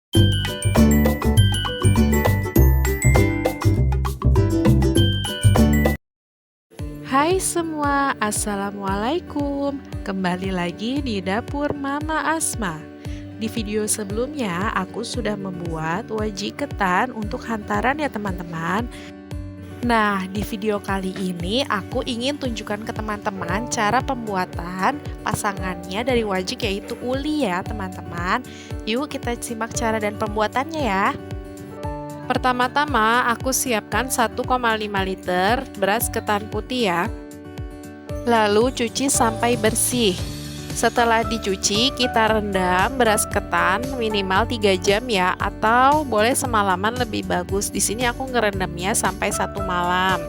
Hai semua, Assalamualaikum. Kembali lagi di dapur Mama Asma. Di video sebelumnya, aku sudah membuat wajik ketan untuk hantaran ya teman-teman. Nah, di video kali ini aku ingin tunjukkan ke teman-teman cara pembuatan pasangannya dari wajik yaitu uli ya teman-teman. Yuk kita simak cara dan pembuatannya ya. Pertama-tama aku siapkan 1,5 liter beras ketan putih ya. Lalu cuci sampai bersih. Setelah dicuci, kita rendam beras ketan minimal 3 jam ya, atau boleh semalaman lebih bagus. Di sini aku ngerendamnya sampai 1 malam.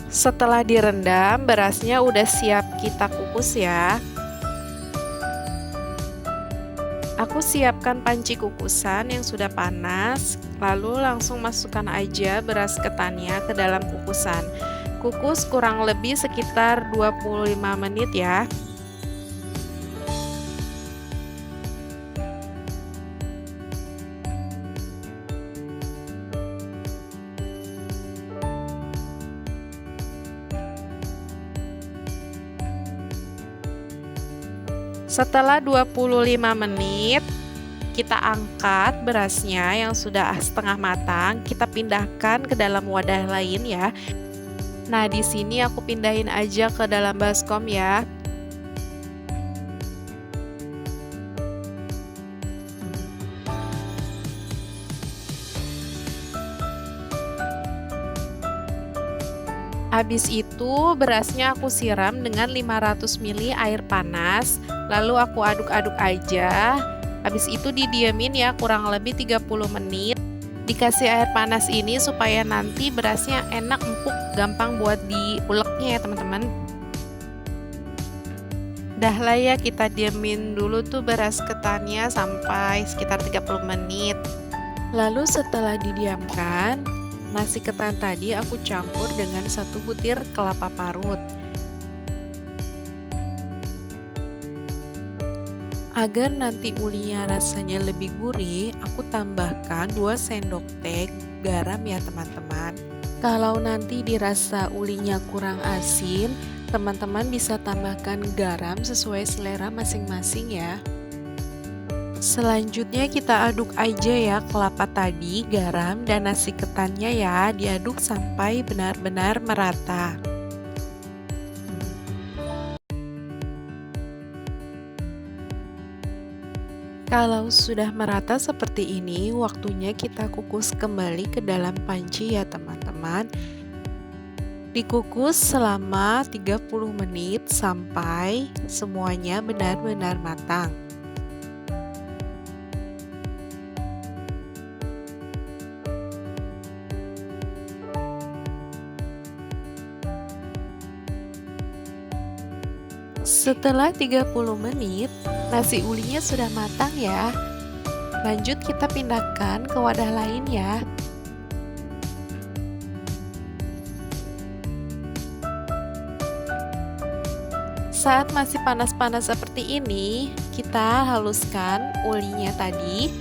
Setelah direndam, berasnya udah siap kita kukus ya. Aku siapkan panci kukusan yang sudah panas, lalu langsung masukkan aja beras ketannya ke dalam kukusan. Kukus kurang lebih sekitar 25 menit ya. Setelah 25 menit, kita angkat berasnya yang sudah setengah matang, kita pindahkan ke dalam wadah lain ya. Nah, di sini aku pindahin aja ke dalam baskom ya. Habis itu berasnya aku siram dengan 500 ml air panas, lalu aku aduk-aduk aja. Habis itu didiemin ya kurang lebih 30 menit. Dikasih air panas ini supaya nanti berasnya enak empuk, gampang buat diuleknya ya teman-teman. Dah lah ya, kita diemin dulu tuh beras ketannya sampai sekitar 30 menit. Lalu setelah didiamkan, nasi ketan tadi aku campur dengan 1 butir kelapa parut. Agar nanti ulinya rasanya lebih gurih, aku tambahkan 2 sendok teh garam ya teman-teman. Kalau nanti dirasa ulinya kurang asin, teman-teman bisa tambahkan garam sesuai selera masing-masing ya. Selanjutnya kita aduk aja ya kelapa tadi, garam, dan nasi ketannya ya, diaduk sampai benar-benar merata. Kalau sudah merata seperti ini, waktunya kita kukus kembali ke dalam panci ya teman-teman. Dikukus selama 30 menit sampai semuanya benar-benar matang. Setelah 30 menit, nasi ulinya sudah matang ya. Lanjut kita pindahkan ke wadah lain ya. Saat masih panas-panas seperti ini, kita haluskan ulinya tadi.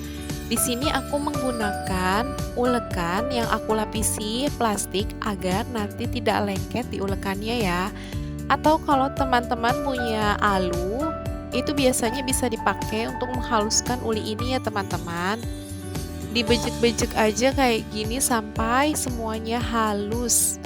Di sini aku menggunakan ulekan yang aku lapisi plastik agar nanti tidak lengket di ulekannya ya. Atau kalau teman-teman punya alu, itu biasanya bisa dipakai untuk menghaluskan uli ini ya teman-teman. Dibejek-bejek aja kayak gini sampai semuanya halus.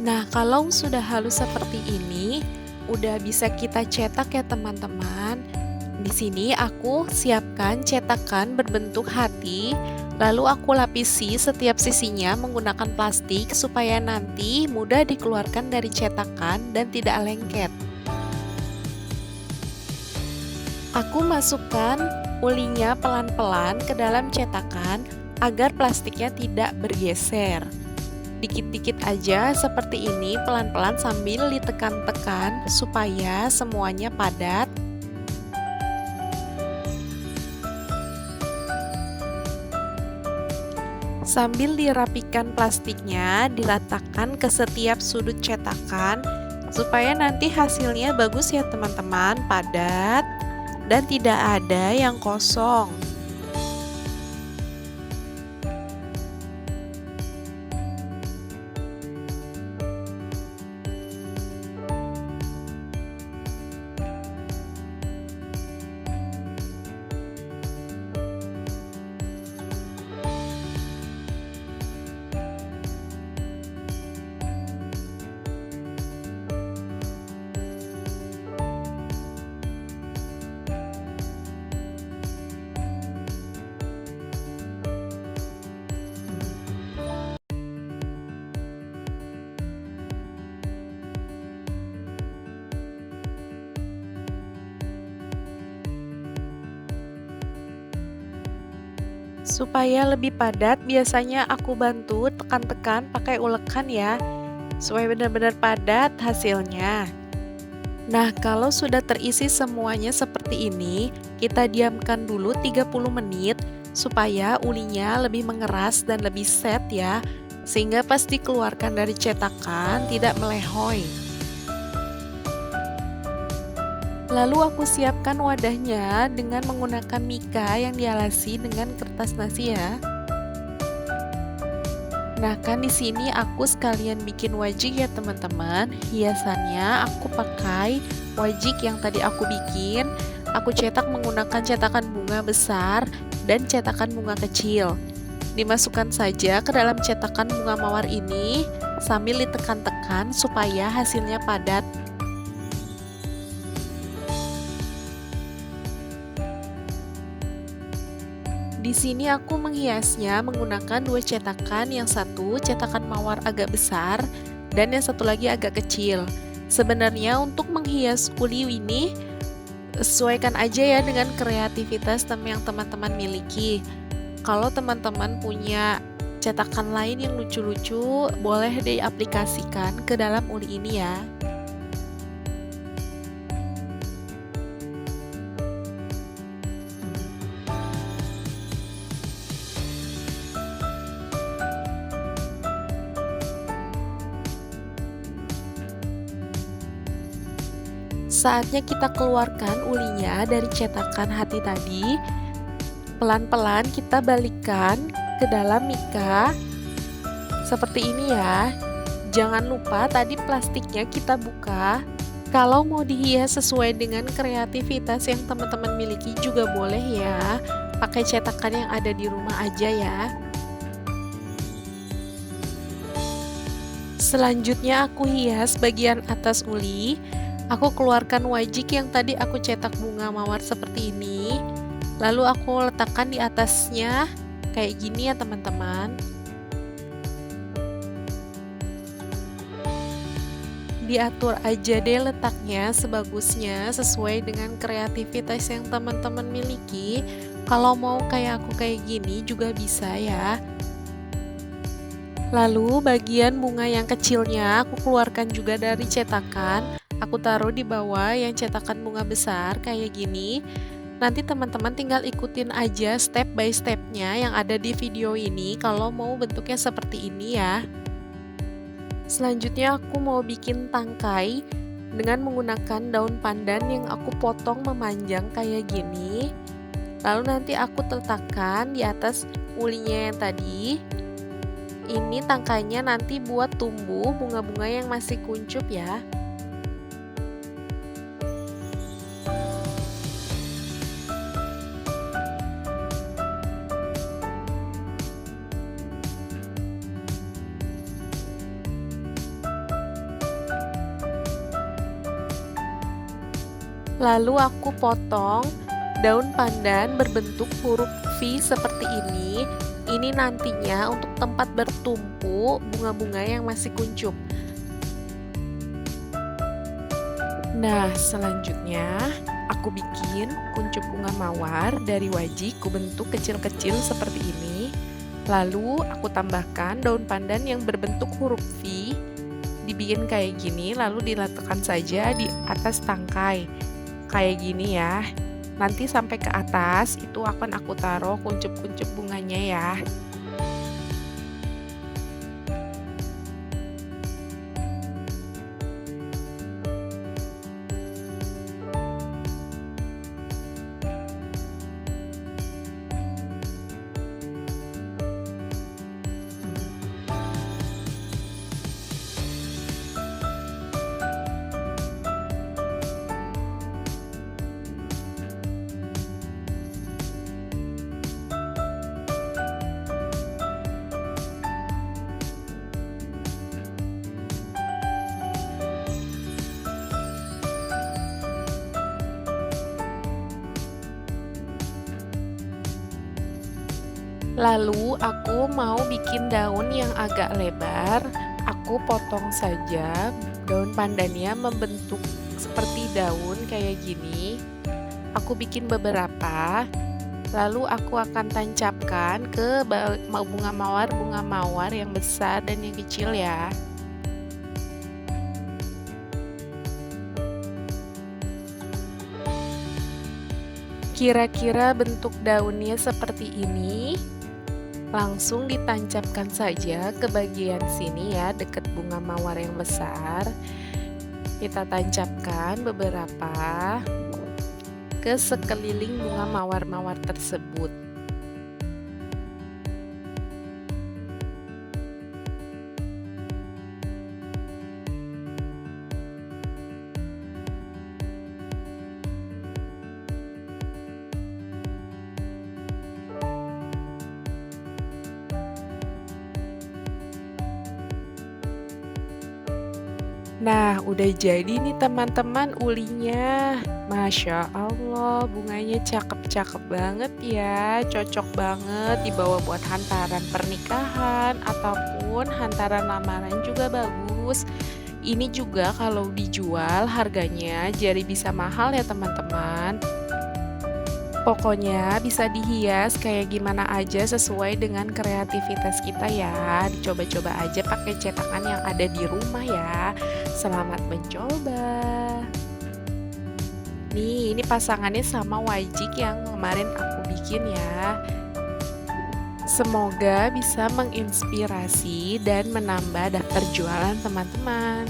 Nah, kalau sudah halus seperti ini, udah bisa kita cetak ya teman-teman. Di sini aku siapkan cetakan berbentuk hati, lalu aku lapisi setiap sisinya menggunakan plastik supaya nanti mudah dikeluarkan dari cetakan dan tidak lengket. Aku masukkan ulinya pelan-pelan ke dalam cetakan agar plastiknya tidak bergeser. Dikit-dikit aja seperti ini, pelan-pelan sambil ditekan-tekan supaya semuanya padat. Sambil dirapikan plastiknya, diratakan ke setiap sudut cetakan supaya nanti hasilnya bagus ya teman-teman, padat dan tidak ada yang kosong. Supaya lebih padat, biasanya aku bantu tekan-tekan pakai ulekan ya, supaya benar-benar padat hasilnya. Nah, kalau sudah terisi semuanya seperti ini, kita diamkan dulu 30 menit supaya ulinya lebih mengeras dan lebih set ya, sehingga pas dikeluarkan dari cetakan tidak melehoi. Lalu aku siapkan wadahnya dengan menggunakan mika yang dialasi dengan kertas nasi ya. Nah, kan di sini aku sekalian bikin wajik ya teman-teman. Hiasannya aku pakai wajik yang tadi aku bikin. Aku cetak menggunakan cetakan bunga besar dan cetakan bunga kecil. Dimasukkan saja ke dalam cetakan bunga mawar ini sambil ditekan-tekan supaya hasilnya padat. Di sini aku menghiasnya menggunakan dua cetakan, yang satu cetakan mawar agak besar dan yang satu lagi agak kecil. Sebenarnya untuk menghias uli ini sesuaikan aja ya dengan kreativitas yang teman-teman miliki. Kalau teman-teman punya cetakan lain yang lucu-lucu, boleh diaplikasikan ke dalam uli ini ya. Saatnya kita keluarkan ulinya dari cetakan hati tadi. Pelan-pelan kita balikkan ke dalam mika seperti ini ya. Jangan lupa tadi plastiknya kita buka. Kalau mau dihias sesuai dengan kreativitas yang teman-teman miliki juga boleh ya. Pakai cetakan yang ada di rumah aja ya. Selanjutnya aku hias bagian atas uli. Aku keluarkan wajik yang tadi aku cetak bunga mawar seperti ini. Lalu aku letakkan di atasnya kayak gini ya teman-teman. Diatur aja deh letaknya sebagusnya sesuai dengan kreativitas yang teman-teman miliki. Kalau mau kayak aku kayak gini juga bisa ya. Lalu bagian bunga yang kecilnya aku keluarkan juga dari cetakan. Aku taruh di bawah yang cetakan bunga besar kayak gini. Nanti teman-teman tinggal ikutin aja step by stepnya yang ada di video ini kalau mau bentuknya seperti ini ya. Selanjutnya aku mau bikin tangkai dengan menggunakan daun pandan yang aku potong memanjang kayak gini. Lalu nanti aku letakkan di atas ulinya yang tadi. Ini tangkainya nanti buat tumbuh bunga-bunga yang masih kuncup ya. Lalu aku potong daun pandan berbentuk huruf V seperti ini. Ini nantinya untuk tempat bertumpu bunga-bunga yang masih kuncup. Nah, selanjutnya aku bikin kuncup bunga mawar dari wajik, ku bentuk kecil-kecil seperti ini. Lalu aku tambahkan daun pandan yang berbentuk huruf V. Dibikin kayak gini, lalu diletakkan saja di atas tangkai. Kayak gini ya. Nanti sampai ke atas itu akan aku taruh kuncup-kuncup bunganya ya. Lalu aku mau bikin daun yang agak lebar, aku potong saja daun pandannya membentuk seperti daun kayak gini. Aku bikin beberapa, lalu aku akan tancapkan ke bunga mawar yang besar dan yang kecil ya. Kira-kira bentuk daunnya seperti ini. Langsung ditancapkan saja ke bagian sini ya, dekat bunga mawar yang besar. Kita tancapkan beberapa ke sekeliling bunga mawar-mawar tersebut. Nah, udah jadi nih teman-teman ulinya. Masya Allah, bunganya cakep-cakep banget ya. Cocok banget dibawa buat hantaran pernikahan ataupun hantaran lamaran juga bagus. Ini juga kalau dijual harganya jadi bisa mahal ya teman-teman. Pokoknya bisa dihias kayak gimana aja sesuai dengan kreativitas kita ya. Dicoba-coba aja pakai cetakan yang ada di rumah ya. Selamat mencoba. Nih, ini pasangannya sama wajik yang kemarin aku bikin ya. Semoga bisa menginspirasi dan menambah daftar jualan teman-teman.